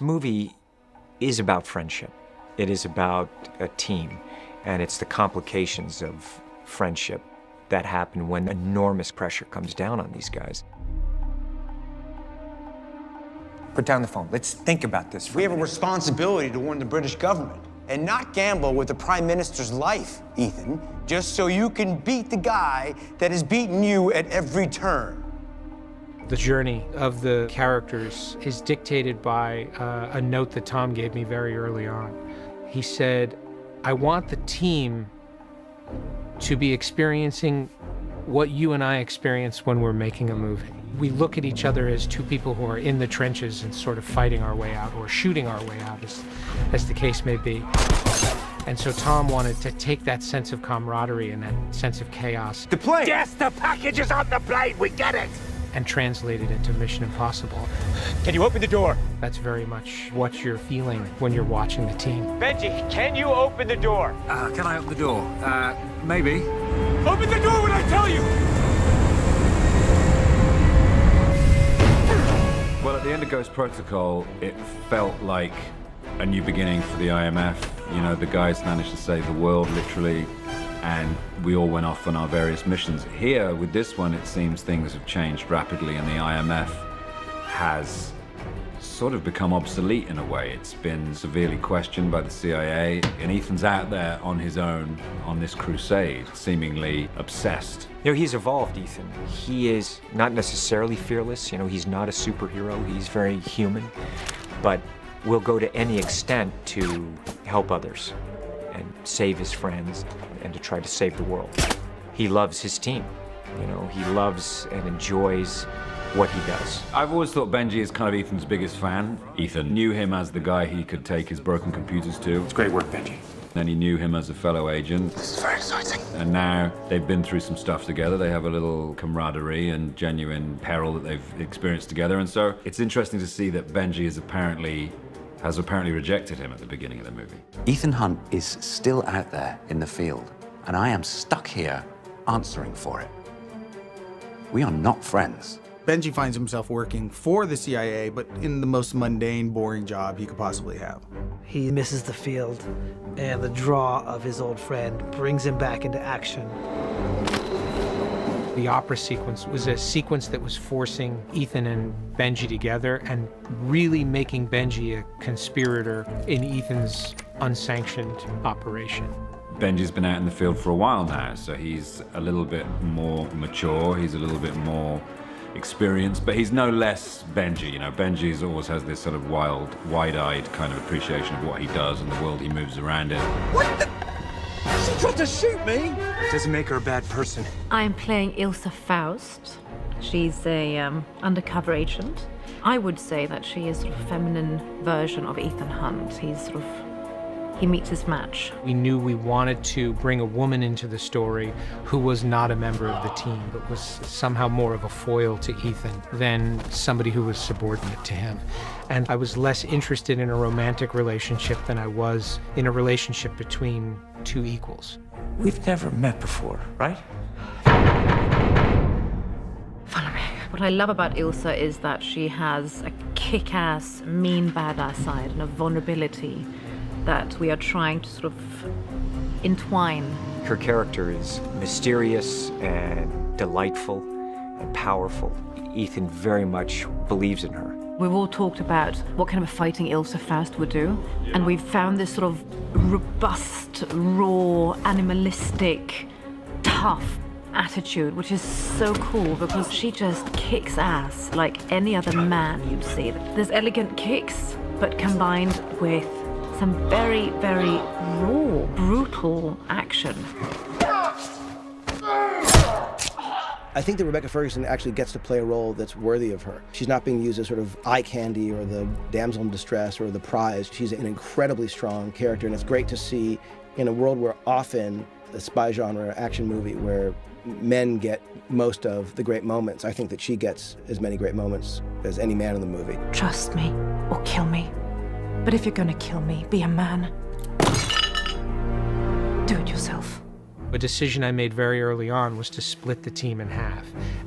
This movie is about friendship. It is about a team, and it's the complications of friendship that happen when enormous pressure comes down on these guys. Put down the phone. Let's think about this for We a have a minute. responsibility to warn the British government and not gamble with the Prime Minister's life, Ethan, just so you can beat the guy that has beaten you at every turn. The journey of the characters is dictated by a note that Tom gave me very early on. He said, I want the team to be experiencing what you and I experience when we're making a movie. We look at each other as two people who are in the trenches and sort of fighting our way out or shooting our way out, as the case may be. And so Tom wanted to take that sense of camaraderie and that sense of chaos. The plane! Yes, the package is on the plane, we get it! And translate it into Mission Impossible. Can you open the door? That's very much what you're feeling when you're watching the team. Benji, can you open the door? Can I open the door? Maybe. Open the door when I tell you! Well, at the end of Ghost Protocol, it felt like a new beginning for the IMF. You know, the guys managed to save the world, literally, and we all went off on our various missions. Here, with this one, it seems things have changed rapidly, and the IMF has sort of become obsolete in a way. It's been severely questioned by the CIA, and Ethan's out there on his own on this crusade, seemingly obsessed. You know, he's evolved, Ethan. He is not necessarily fearless. You know, he's not a superhero. He's very human, but will go to any extent to help others and save his friends and to try to save the world. He loves his team. You know, he loves and enjoys what he does. I've always thought Benji is kind of Ethan's biggest fan. Ethan knew him as the guy he could take his broken computers to. It's great work, Benji. Then he knew him as a fellow agent. This is very exciting. And now they've been through some stuff together. They have a little camaraderie and genuine peril that they've experienced together. And so it's interesting to see that Benji has apparently rejected him at the beginning of the movie. Ethan Hunt is still out there in the field, and I am stuck here answering for it. We are not friends. Benji finds himself working for the CIA, but in the most mundane, boring job he could possibly have. He misses the field, and the draw of his old friend brings him back into action. The opera sequence was a sequence that was forcing Ethan and Benji together and really making Benji a conspirator in Ethan's unsanctioned operation. Benji's been out in the field for a while now, so he's a little bit more mature, he's a little bit more experienced, but he's no less Benji. You know, Benji's always has this sort of wild, wide-eyed kind of appreciation of what he does and the world he moves around in. What the? She tried to shoot me! Doesn't make her a bad person. I'm playing Ilsa Faust. She's a undercover agent. I would say that she is sort of a feminine version of Ethan Hunt. He meets his match. We knew we wanted to bring a woman into the story who was not a member of the team, but was somehow more of a foil to Ethan than somebody who was subordinate to him. And I was less interested in a romantic relationship than I was in a relationship between two equals. We've never met before, right? Follow me. What I love about Ilsa is that she has a kick-ass, mean, badass side and a vulnerability that we are trying to sort of entwine. Her character is mysterious and delightful and powerful. Ethan very much believes in her. We've all talked about what kind of a fighting Ilsa Faust would do, and we've found this sort of robust, raw, animalistic, tough attitude, which is so cool because she just kicks ass like any other man you'd see. There's elegant kicks, but combined with some very, very raw, brutal action. I think that Rebecca Ferguson actually gets to play a role that's worthy of her. She's not being used as sort of eye candy or the damsel in distress or the prize. She's an incredibly strong character, and it's great to see in a world where often the spy genre action movie where men get most of the great moments. I think that she gets as many great moments as any man in the movie. Trust me or kill me. But if you're gonna kill me, be a man. Do it yourself. A decision I made very early on was to split the team in half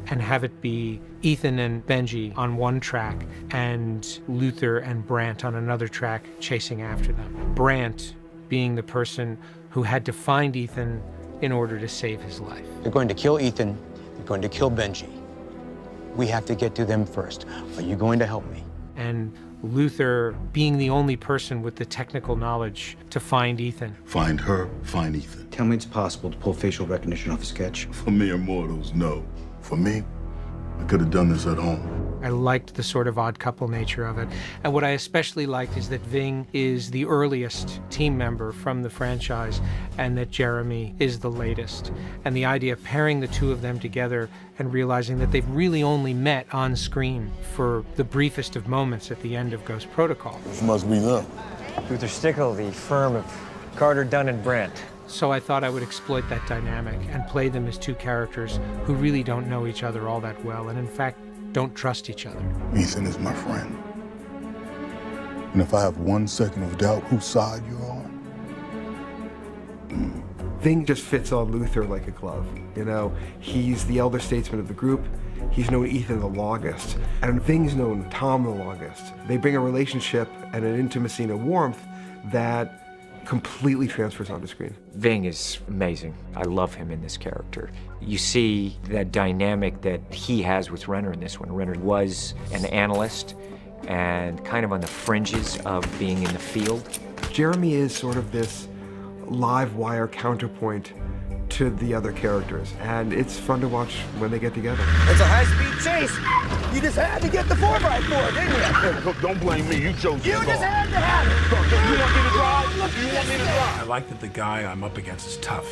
and have it be Ethan and Benji on one track and Luther and Brant on another track chasing after them. Brant being the person who had to find Ethan in order to save his life. You're going to kill Ethan. You're going to kill Benji. We have to get to them first. Are you going to help me? And Luther being the only person with the technical knowledge to find Ethan. Find her, find Ethan. Tell me it's possible to pull facial recognition off a sketch. For mere mortals, no. For me, I could have done this at home. I liked the sort of odd couple nature of it. And what I especially liked is that Ving is the earliest team member from the franchise and that Jeremy is the latest. And the idea of pairing the two of them together and realizing that they've really only met on screen for the briefest of moments at the end of Ghost Protocol. This must be them. Luther Stickle, the firm of Carter, Dunn, and Brant. So I thought I would exploit that dynamic and play them as two characters who really don't know each other all that well and in fact don't trust each other. Ethan is my friend. And if I have 1 second of doubt whose side you're on, Ving just fits on Luther like a glove. You know, he's the elder statesman of the group. He's known Ethan the longest, and Ving's known Tom the longest. They bring a relationship and an intimacy and a warmth that completely transfers onto screen. Ving is amazing. I love him in this character. You see that dynamic that he has with Renner in this one. Renner was an analyst and kind of on the fringes of being in the field. Jeremy is sort of this live wire counterpoint to the other characters, and it's fun to watch when they get together. It's a high-speed chase. You just had to get the 4x4, didn't you? don't blame me, you chose You just had to have it. You want me to drive? You want me to drive? I like that the guy I'm up against is tough.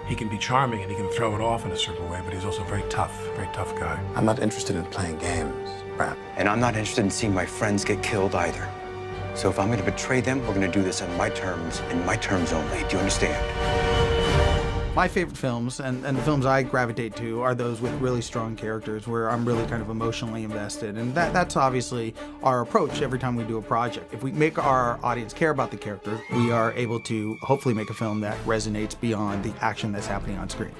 He can be charming and he can throw it off in a certain way, but he's also very tough guy. I'm not interested in playing games, Brad. And I'm not interested in seeing my friends get killed either. So if I'm going to betray them, we're going to do this on my terms and my terms only. Do you understand? My favorite films, and the films I gravitate to, are those with really strong characters where I'm really kind of emotionally invested. And that's obviously our approach every time we do a project. If we make our audience care about the characters, we are able to hopefully make a film that resonates beyond the action that's happening on screen.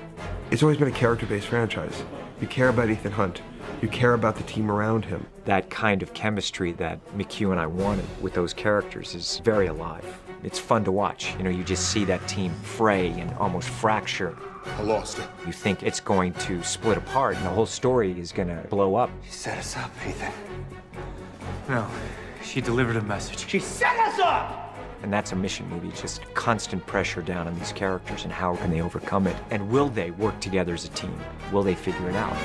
It's always been a character-based franchise. You care about Ethan Hunt. You care about the team around him. That kind of chemistry that McHugh and I wanted with those characters is very alive. It's fun to watch. You know, you just see that team fray and almost fracture. I lost it. You think it's going to split apart and the whole story is going to blow up. She set us up, Ethan. No, she delivered a message. She set us up! And that's a mission movie, just constant pressure down on these characters and how can they overcome it? And will they work together as a team? Will they figure it out?